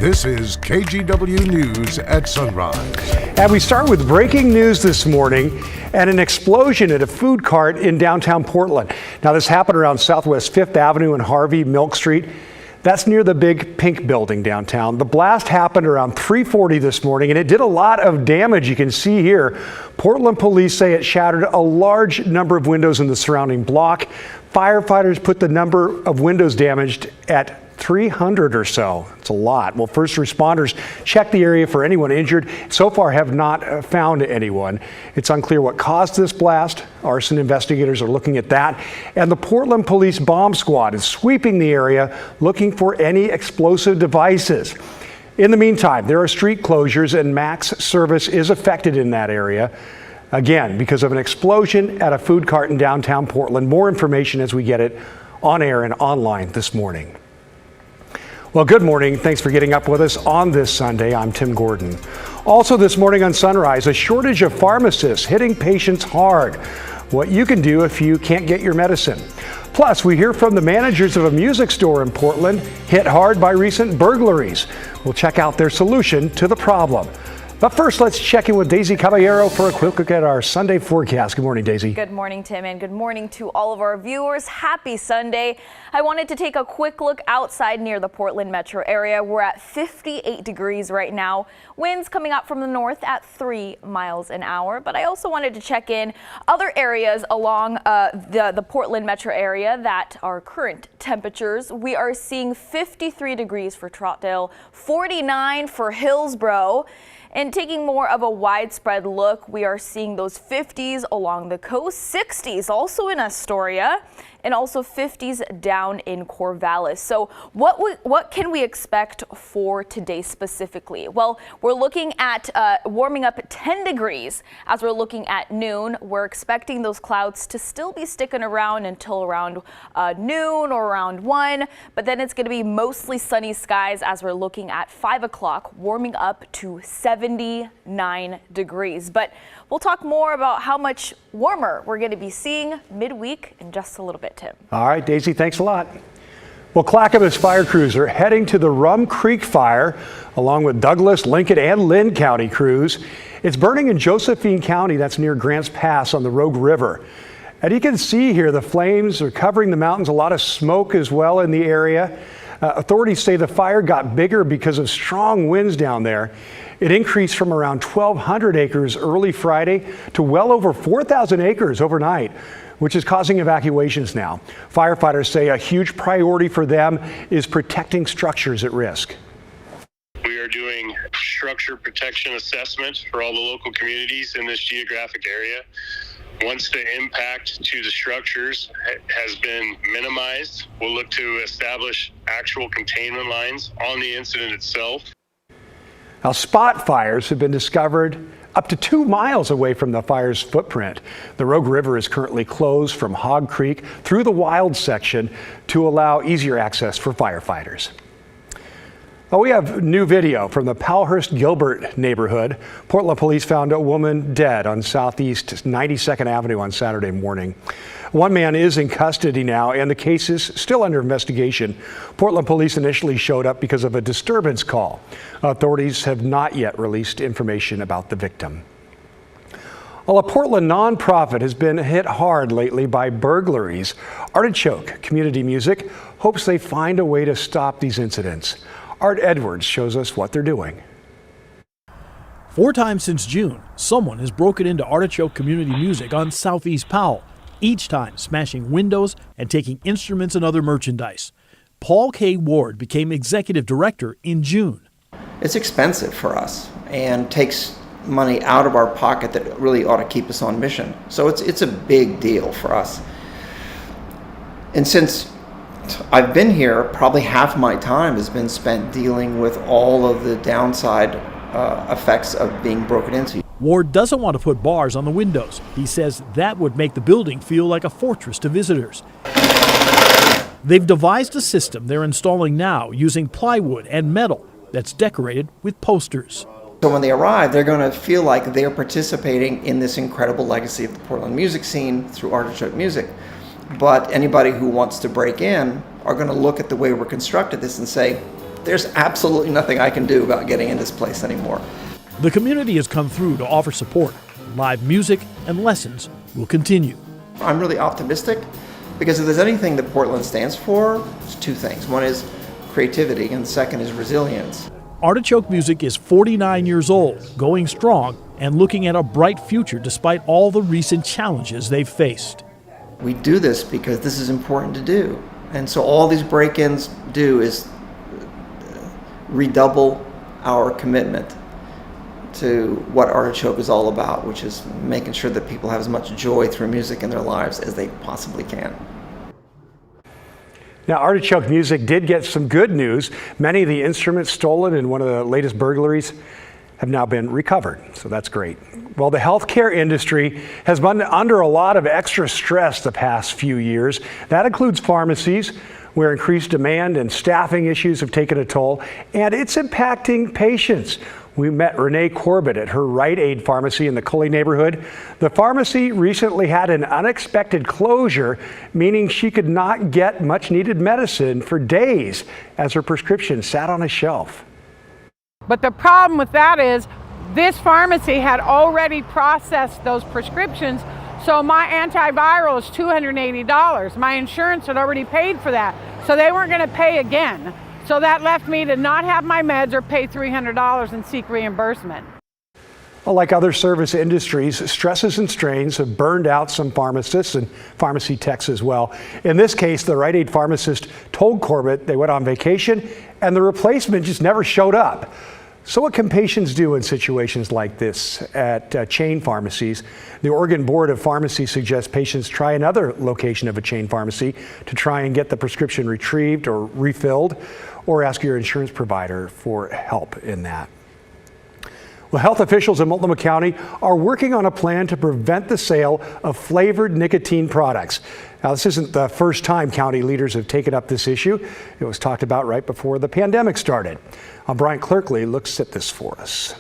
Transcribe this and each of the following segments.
This is KGW News at Sunrise. And we start with breaking news this morning and an explosion at a food cart in downtown Portland. Now, this happened around Southwest 5th Avenue and Harvey Milk Street. That's near the big pink building downtown. The blast happened around 3:40 this morning, and it did a lot of damage. You can see here, Portland police say it shattered a large number of windows in the surrounding block. Firefighters put the number of windows damaged at 300 or so. It's a lot. Well, first responders checked the area for anyone injured. So far have not found anyone. It's unclear what caused this blast. Arson investigators are looking at that. And the Portland Police Bomb Squad is sweeping the area looking for any explosive devices. In the meantime, there are street closures and max service is affected in that area. Again, because of an explosion at a food cart in downtown Portland. More information as we get it on air and online this morning. Well, good morning. Thanks for getting up with us on this Sunday. I'm Tim Gordon. Also this morning on Sunrise, a shortage of pharmacists hitting patients hard. What you can do if you can't get your medicine. Plus, we hear from the managers of a music store in Portland hit hard by recent burglaries. We'll check out their solution to the problem. But first, let's check in with Daisy Caballero for a quick look at our Sunday forecast. Good morning, Daisy. Good morning, Tim, and good morning to all of our viewers. Happy Sunday. I wanted to take a quick look outside near the Portland metro area. We're at 58 degrees right now. Winds coming up from the north at 3 miles an hour. But I also wanted to check in other areas along the Portland metro area that are current temperatures. We are seeing 53 degrees for Troutdale, 49 for Hillsborough. And taking more of a widespread look, we are seeing those 50s along the coast, 60s also in Astoria, and also 50s down in Corvallis. So what can we expect for today specifically? Well, we're looking at warming up at 10 degrees as we're looking at noon. We're expecting those clouds to still be sticking around until around noon or around 1, but then it's going to be mostly sunny skies as we're looking at 5 o'clock, warming up to 79 degrees. But we'll talk more about how much warmer we're going to be seeing midweek in just a little bit, Tim. All right, Daisy, thanks a lot. Well, Clackamas fire crews are heading to the Rum Creek Fire, along with Douglas, Lincoln, and Lynn County crews. It's burning in Josephine County, that's near Grants Pass on the Rogue River. And you can see here the flames are covering the mountains, a lot of smoke as well in the area. Authorities say the fire got bigger because of strong winds down there. It increased from around 1,200 acres early Friday to well over 4,000 acres overnight, which is causing evacuations now. Firefighters say a huge priority for them is protecting structures at risk. We are doing structure protection assessment for all the local communities in this geographic area. Once the impact to the structures has been minimized, we'll look to establish actual containment lines on the incident itself. Now, spot fires have been discovered up to 2 miles away from the fire's footprint. The Rogue River is currently closed from Hog Creek through the wild section to allow easier access for firefighters. Well, we have new video from the Powhurst Gilbert neighborhood. Portland police found a woman dead on Southeast 92nd Avenue on Saturday morning. One man is in custody now, and the case is still under investigation. Portland police initially showed up because of a disturbance call. Authorities have not yet released information about the victim. Well, a Portland nonprofit has been hit hard lately by burglaries. Artichoke Community Music hopes they find a way to stop these incidents. Art Edwards shows us what they're doing. 4 times since June, someone has broken into Artichoke Community Music on Southeast Powell, each time smashing windows and taking instruments and other merchandise. Paul K. Ward became executive director in June. It's expensive for us and takes money out of our pocket that really ought to keep us on mission. So it's a big deal for us. And since I've been here, probably half my time has been spent dealing with all of the downside effects of being broken into. Ward doesn't want to put bars on the windows. He says that would make the building feel like a fortress to visitors. They've devised a system they're installing now using plywood and metal that's decorated with posters. So when they arrive, they're going to feel like they're participating in this incredible legacy of the Portland music scene through Artichoke Music. But anybody who wants to break in are going to look at the way we're constructed this and say, There's absolutely nothing I can do about getting in this place anymore. The community has come through to offer support. Live music and lessons will continue. I'm really optimistic because if there's anything that Portland stands for, it's two things. One is creativity and the second is resilience. Artichoke Music is 49 years old, going strong and looking at a bright future despite all the recent challenges they've faced. We do this because this is important to do. And so all these break-ins do is redouble our commitment to what Artichoke is all about, which is making sure that people have as much joy through music in their lives as they possibly can. Now, Artichoke Music did get some good news. Many of the instruments stolen in one of the latest burglaries have now been recovered, so that's great. Well, the healthcare industry has been under a lot of extra stress the past few years. That includes pharmacies, where increased demand and staffing issues have taken a toll, and it's impacting patients. We met Renee Corbett at her Rite pharmacy in the Cully neighborhood. The pharmacy recently had an unexpected closure, meaning she could not get much needed medicine for days as her prescription sat on a shelf. But the problem with that is this pharmacy had already processed those prescriptions, so my antiviral is $280. My insurance had already paid for that, so they weren't going to pay again. So that left me to not have my meds or pay $300 and seek reimbursement. Well, like other service industries, stresses and strains have burned out some pharmacists and pharmacy techs as well. In this case, the Rite Aid pharmacist told Corbett they went on vacation and the replacement just never showed up. So what can patients do in situations like this at chain pharmacies? The Oregon Board of Pharmacy suggests patients try another location of a chain pharmacy to try and get the prescription retrieved or refilled, or ask your insurance provider for help in that. Well, health officials in Multnomah County are working on a plan to prevent the sale of flavored nicotine products. Now, this isn't the first time county leaders have taken up this issue. It was talked about right before the pandemic started. Brian Clerkley looks at this for us.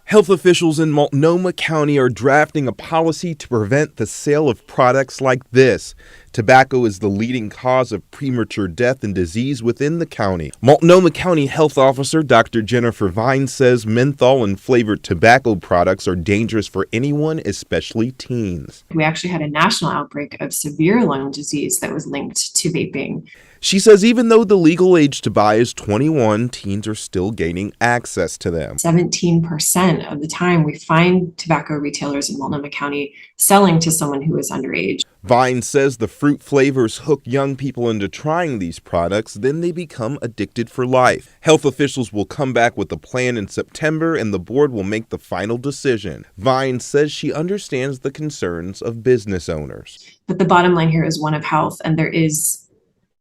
Health officials in Multnomah County are drafting a policy to prevent the sale of products like this. Tobacco is the leading cause of premature death and disease within the county. Multnomah County Health Officer Dr. Jennifer Vine says menthol and flavored tobacco products are dangerous for anyone, especially teens. We actually had a national outbreak of severe lung disease that was linked to vaping. She says even though the legal age to buy is 21, teens are still gaining access to them. 17% of the time we find tobacco retailers in Multnomah County selling to someone who is underage. Vine says the fruit flavors hook young people into trying these products, then they become addicted for life. Health officials will come back with a plan in September and the board will make the final decision. Vine says she understands the concerns of business owners. But the bottom line here is one of health, and there is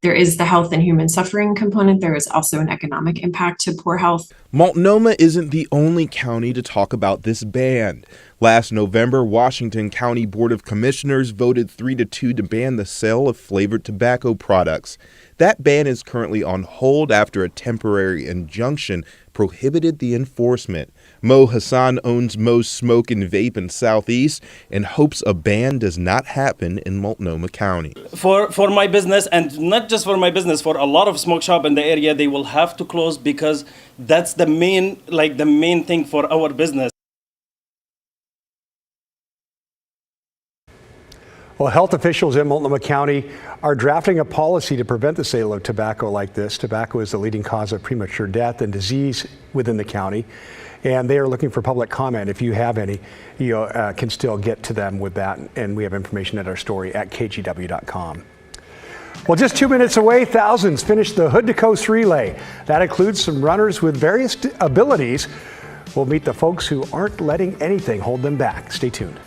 the health and human suffering component. There is also an economic impact to poor health. Multnomah isn't the only county to talk about this ban. Last November, Washington County Board of Commissioners voted 3-2 to ban the sale of flavored tobacco products. That ban is currently on hold after a temporary injunction prohibited the enforcement. Mo Hassan owns Mo's Smoke and Vape in Southeast and hopes a ban does not happen in Multnomah County. For my business, and not just for my business, for a lot of smoke shop in the area, they will have to close because that's the main thing for our business. Well, health officials in Multnomah County are drafting a policy to prevent the sale of tobacco like this. Tobacco is the leading cause of premature death and disease within the county, and they are looking for public comment. If you have any, you can still get to them with that, and we have information at our story at kgw.com. Well, just 2 minutes away, thousands finished the Hood to Coast relay. That includes some runners with various abilities. We'll meet the folks who aren't letting anything hold them back. Stay tuned.